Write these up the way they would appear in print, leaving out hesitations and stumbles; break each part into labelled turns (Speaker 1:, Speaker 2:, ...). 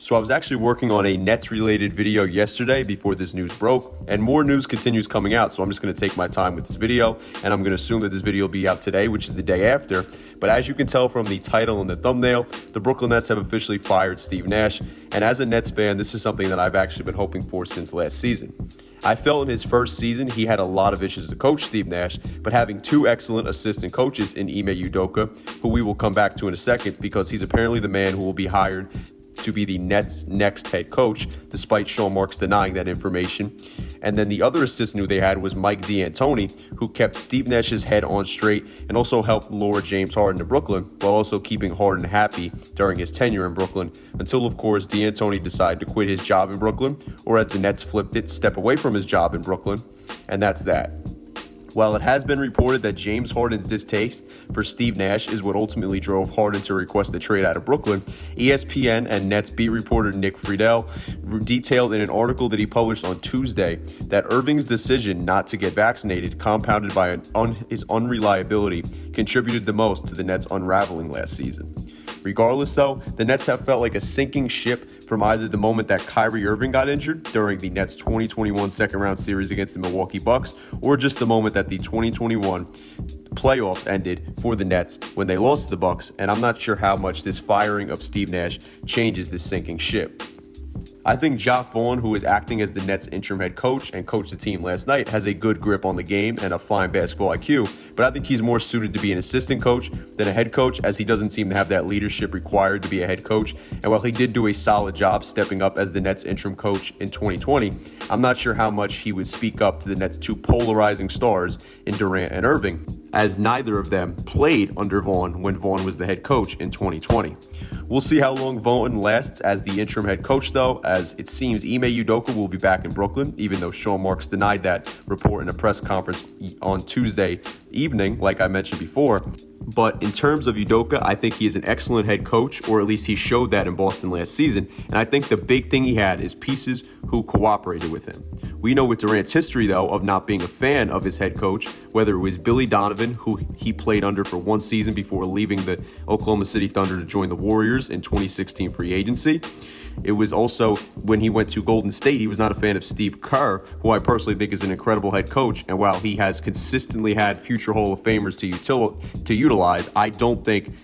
Speaker 1: So I was actually working on a Nets-related video yesterday before this news broke, and more news continues coming out, so I'm just going to take my time with this video, and I'm going to assume that this video will be out today, which is the day after. But as you can tell from the title and the thumbnail, the Brooklyn Nets have officially fired Steve Nash, and as a Nets fan, this is something that I've actually been hoping for since last season. I felt in his first season he had a lot of issues to coach Steve Nash, but having two excellent assistant coaches in Ime Udoka, who we will come back to in a second because he's apparently the man who will be hired to be the Nets' next head coach, despite Sean Marks denying that information. And then the other assistant who they had was Mike D'Antoni, who kept Steve Nash's head on straight and also helped lure James Harden to Brooklyn, while also keeping Harden happy during his tenure in Brooklyn, until, of course, D'Antoni decided to quit his job in Brooklyn, or as the Nets flipped it, step away from his job in Brooklyn, and that's that. While it has been reported that James Harden's distaste for Steve Nash is what ultimately drove Harden to request a trade out of Brooklyn, ESPN and Nets beat reporter Nick Friedell detailed in an article that he published on Tuesday that Irving's decision not to get vaccinated, compounded by his unreliability, contributed the most to the Nets unraveling last season. Regardless, though, the Nets have felt like a sinking ship from either the moment that Kyrie Irving got injured during the Nets' 2021 second-round series against the Milwaukee Bucks, or just the moment that the 2021 playoffs ended for the Nets when they lost to the Bucks, and I'm not sure how much this firing of Steve Nash changes this sinking ship. I think Jacque Vaughn, who is acting as the Nets' interim head coach and coached the team last night, has a good grip on the game and a fine basketball IQ, but I think he's more suited to be an assistant coach than a head coach, as he doesn't seem to have that leadership required to be a head coach. And while he did do a solid job stepping up as the Nets' interim coach in 2020, I'm not sure how much he would speak up to the Nets' two polarizing stars in Durant and Irving, as neither of them played under Vaughn when Vaughn was the head coach in 2020. We'll see how long Vaughn lasts as the interim head coach, though, as it seems Ime Udoka will be back in Brooklyn, even though Sean Marks denied that report in a press conference on Tuesday evening, like I mentioned before. But in terms of Udoka, I think he is an excellent head coach, or at least he showed that in Boston last season. And I think the big thing he had is pieces who cooperated with him. We know with Durant's history, though, of not being a fan of his head coach, whether it was Billy Donovan, who he played under for one season before leaving the Oklahoma City Thunder to join the Warriors in 2016 free agency. It was also when he went to Golden State, he was not a fan of Steve Kerr, who I personally think is an incredible head coach. And while he has consistently had future Hall of Famers to utilize, I don't think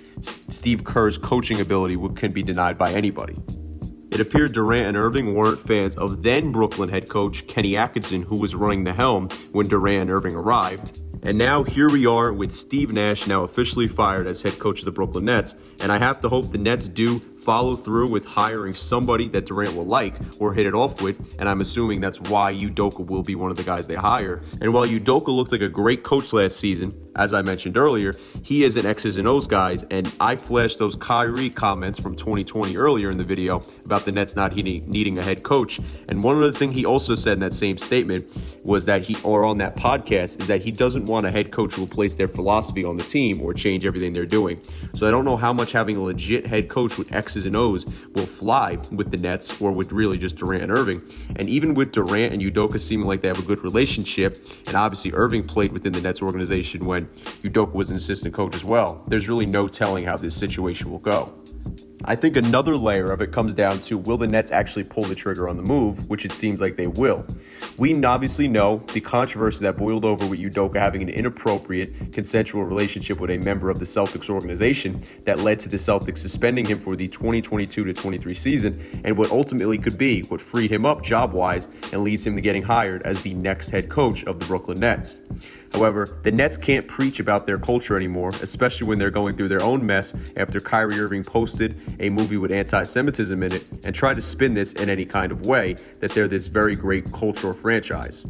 Speaker 1: Steve Kerr's coaching ability can be denied by anybody. It appeared Durant and Irving weren't fans of then Brooklyn head coach Kenny Atkinson, who was running the helm when Durant and Irving arrived. And now here we are with Steve Nash now officially fired as head coach of the Brooklyn Nets. And I have to hope the Nets do follow through with hiring somebody that Durant will like or hit it off with, and I'm assuming that's why Udoka will be one of the guys they hire. And while Udoka looked like a great coach last season, as I mentioned earlier, he is an X's and O's guy, and I flashed those Kyrie comments from 2020 earlier in the video about the Nets not needing a head coach. And one other thing he also said in that same statement was that on that podcast, is that he doesn't want a head coach who will place their philosophy on the team or change everything they're doing. So I don't know how much having a legit head coach with X's and O's will fly with the Nets, or with really just Durant and Irving. And even with Durant and Udoka seeming like they have a good relationship, and obviously Irving played within the Nets organization when Udoka was an assistant coach as well, there's really no telling how this situation will go. I think another layer of it comes down to, will the Nets actually pull the trigger on the move, which it seems like they will. We obviously know the controversy that boiled over with Udoka having an inappropriate consensual relationship with a member of the Celtics organization that led to the Celtics suspending him for the 2022-23 season, and what ultimately could be what freed him up job-wise and leads him to getting hired as the next head coach of the Brooklyn Nets. However, the Nets can't preach about their culture anymore, especially when they're going through their own mess after Kyrie Irving posted a movie with anti-Semitism in it and tried to spin this in any kind of way that they're this very great cultural franchise.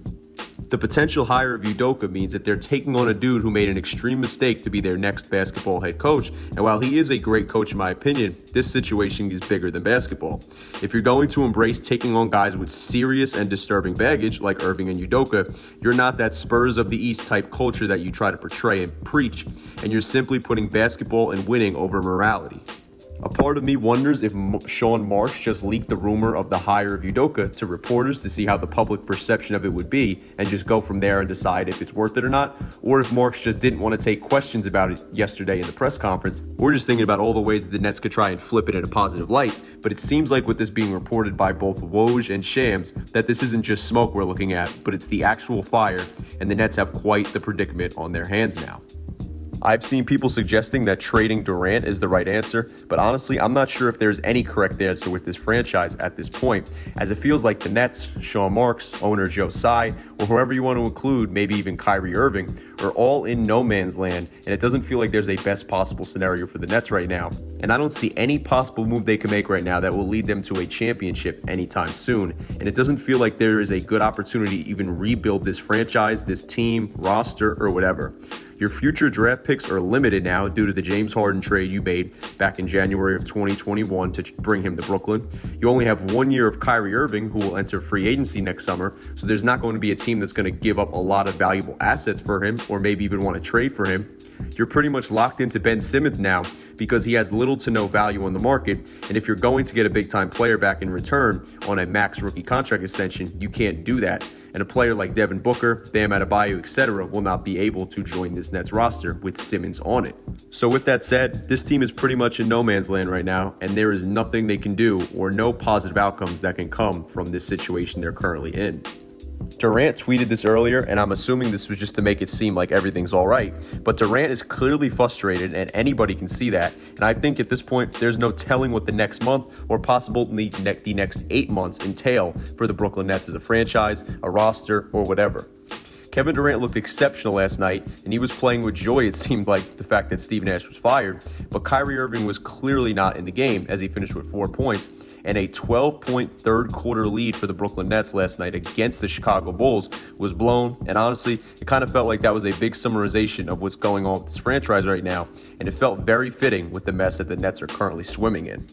Speaker 1: The potential hire of Udoka means that they're taking on a dude who made an extreme mistake to be their next basketball head coach, and while he is a great coach in my opinion, this situation is bigger than basketball. If you're going to embrace taking on guys with serious and disturbing baggage like Irving and Udoka, you're not that Spurs of the East type culture that you try to portray and preach, and you're simply putting basketball and winning over morality. A part of me wonders if Sean Marks just leaked the rumor of the hire of Udoka to reporters to see how the public perception of it would be and just go from there and decide if it's worth it or not, or if Marks just didn't want to take questions about it yesterday in the press conference. We're just thinking about all the ways that the Nets could try and flip it in a positive light, but it seems like with this being reported by both Woj and Shams that this isn't just smoke we're looking at, but it's the actual fire, and the Nets have quite the predicament on their hands now. I've seen people suggesting that trading Durant is the right answer, but honestly, I'm not sure if there's any correct answer with this franchise at this point, as it feels like the Nets, Sean Marks, owner Joe Tsai, or whoever you want to include, maybe even Kyrie Irving, are all in no man's land, and it doesn't feel like there's a best possible scenario for the Nets right now. And I don't see any possible move they can make right now that will lead them to a championship anytime soon, and it doesn't feel like there is a good opportunity to even rebuild this franchise, this team, roster, or whatever. Your future draft picks are limited now due to the James Harden trade you made back in January of 2021 to bring him to Brooklyn. You only have 1 year of Kyrie Irving, who will enter free agency next summer, so there's not going to be a team that's going to give up a lot of valuable assets for him or maybe even want to trade for him. You're pretty much locked into Ben Simmons now because he has little to no value on the market, and if you're going to get a big-time player back in return on a max rookie contract extension, you can't do that. And a player like Devin Booker, Bam Adebayo, etc. will not be able to join this Nets roster with Simmons on it. So with that said, this team is pretty much in no man's land right now, and there is nothing they can do or no positive outcomes that can come from this situation they're currently in. Durant tweeted this earlier, and I'm assuming this was just to make it seem like everything's all right. But Durant is clearly frustrated, and anybody can see that. And I think at this point, there's no telling what the next month or possibly the next 8 months entail for the Brooklyn Nets as a franchise, a roster, or whatever. Kevin Durant looked exceptional last night, and he was playing with joy, it seemed like, the fact that Steve Nash was fired. But Kyrie Irving was clearly not in the game, as he finished with 4 points. And a 12-point third-quarter lead for the Brooklyn Nets last night against the Chicago Bulls was blown. And honestly, it kind of felt like that was a big summarization of what's going on with this franchise right now. And it felt very fitting with the mess that the Nets are currently swimming in.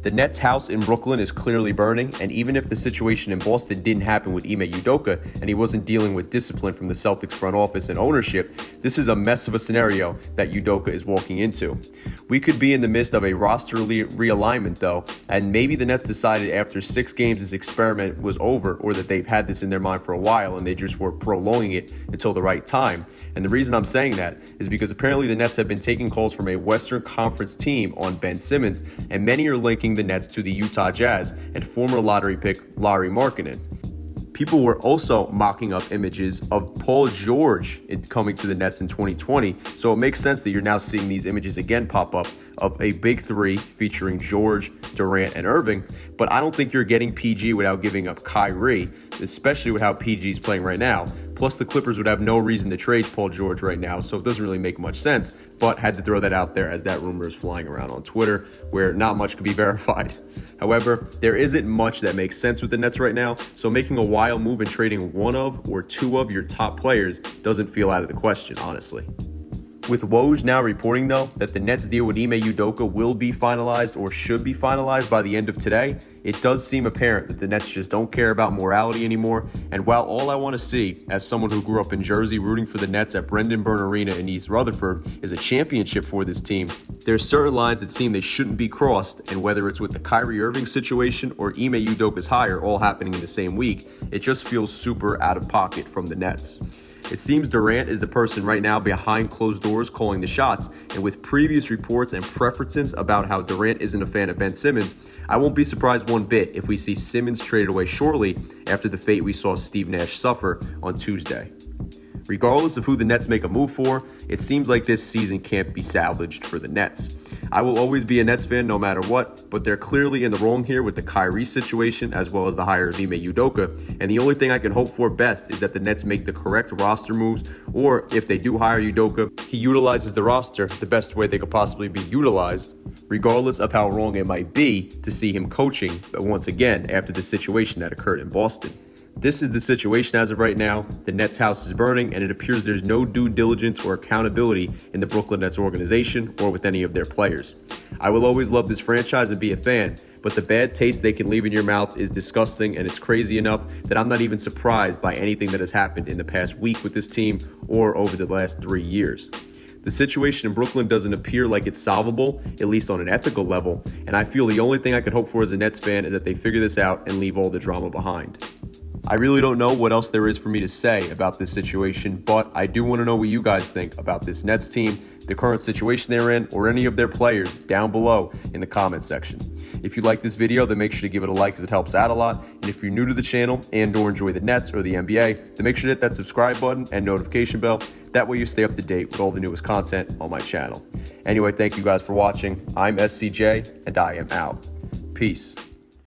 Speaker 1: The Nets' house in Brooklyn is clearly burning, and even if the situation in Boston didn't happen with Ime Udoka and he wasn't dealing with discipline from the Celtics front office and ownership, this is a mess of a scenario that Udoka is walking into. We could be in the midst of a roster realignment, though, and maybe the Nets decided after 6 games this experiment was over, or that they've had this in their mind for a while and they just were prolonging it until the right time. And the reason I'm saying that is because apparently the Nets have been taking calls from a Western Conference team on Ben Simmons, and many are linking the Nets to the Utah Jazz and former lottery pick Lauri Markkanen. People were also mocking up images of Paul George coming to the Nets in 2020, so it makes sense that you're now seeing these images again pop up of a big three featuring George, Durant, and Irving. But I don't think you're getting PG without giving up Kyrie, especially with how PG is playing right now. Plus, the Clippers would have no reason to trade Paul George right now, so it doesn't really make much sense. But had to throw that out there as that rumor is flying around on Twitter, where not much could be verified. However, there isn't much that makes sense with the Nets right now, so making a wild move and trading one of or two of your top players doesn't feel out of the question, honestly. With Woj now reporting, though, that the Nets deal with Ime Udoka will be finalized or should be finalized by the end of today, it does seem apparent that the Nets just don't care about morality anymore. And while all I want to see, as someone who grew up in Jersey rooting for the Nets at Brendan Byrne Arena in East Rutherford, is a championship for this team, there's certain lines that seem they shouldn't be crossed, and whether it's with the Kyrie Irving situation or Ime Udoka's hire all happening in the same week, it just feels super out of pocket from the Nets. It seems Durant is the person right now behind closed doors calling the shots, and with previous reports and preferences about how Durant isn't a fan of Ben Simmons, I won't be surprised one bit if we see Simmons traded away shortly after the fate we saw Steve Nash suffer on Tuesday. Regardless of who the Nets make a move for, it seems like this season can't be salvaged for the Nets. I will always be a Nets fan no matter what, but they're clearly in the wrong here with the Kyrie situation as well as the hire of Ime Udoka, and the only thing I can hope for best is that the Nets make the correct roster moves, or if they do hire Udoka, he utilizes the roster the best way they could possibly be utilized, regardless of how wrong it might be to see him coaching once again after the situation that occurred in Boston. This is the situation as of right now. The Nets' house is burning, and it appears there's no due diligence or accountability in the Brooklyn Nets organization or with any of their players. I will always love this franchise and be a fan, but the bad taste they can leave in your mouth is disgusting, and it's crazy enough that I'm not even surprised by anything that has happened in the past week with this team or over the last 3 years. The situation in Brooklyn doesn't appear like it's solvable, at least on an ethical level, and I feel the only thing I could hope for as a Nets fan is that they figure this out and leave all the drama behind. I really don't know what else there is for me to say about this situation, but I do want to know what you guys think about this Nets team, the current situation they're in, or any of their players down below in the comment section. If you like this video, then make sure to give it a like because it helps out a lot. And if you're new to the channel and or enjoy the Nets or the NBA, then make sure to hit that subscribe button and notification bell. That way you stay up to date with all the newest content on my channel. Anyway, thank you guys for watching. I'm SCJ, and I am out. Peace.